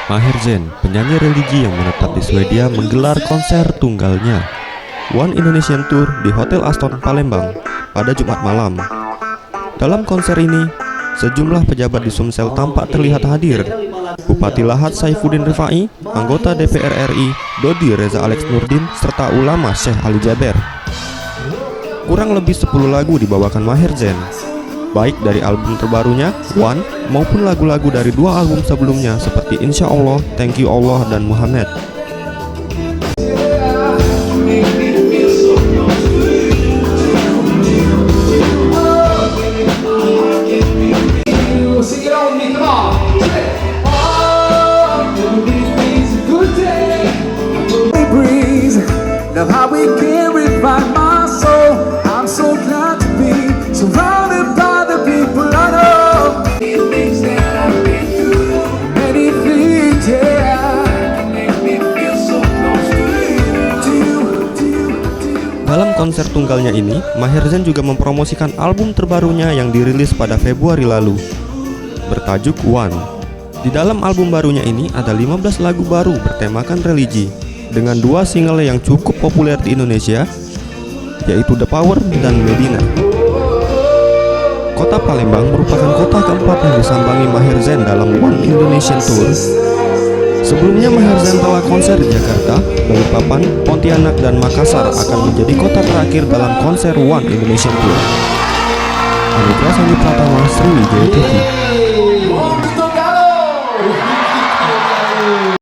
Maher Zain, penyanyi religi yang menetap di Swedia, menggelar konser tunggalnya One Indonesian Tour di Hotel Aston Palembang pada Jumat malam. Dalam konser ini, sejumlah pejabat di Sumsel tampak terlihat hadir. Bupati Lahat Saifuddin Rifai, anggota DPR RI Dodi Reza Alex Nurdin, serta ulama Syekh Ali Jaber. Kurang lebih 10 lagu dibawakan Maher Zain, baik dari album terbarunya One maupun lagu-lagu dari 2 album sebelumnya seperti Insya Allah, Thank You Allah, dan Muhammad. Love how we can revive my soul. I'm so glad to be surrounded by the people I know. Many things that I've been through, many things, yeah, make me feel so close to you. Dalam konser tunggalnya ini, Maher Zain juga mempromosikan album terbarunya yang dirilis pada Februari lalu, bertajuk One. Di dalam album barunya ini ada 15 lagu baru bertemakan religi, dengan 2 single yang cukup populer di Indonesia, yaitu The Power dan Medina. Kota Palembang merupakan kota keempat yang disambangi Maher Zain dalam One Indonesian Tour. Sebelumnya Maher Zain telah konser di Jakarta, Balikpapan, Pontianak, dan Makassar akan menjadi kota terakhir dalam konser One Indonesian Tour. Anugerah Sandi Pratama, Sriwijaya TV.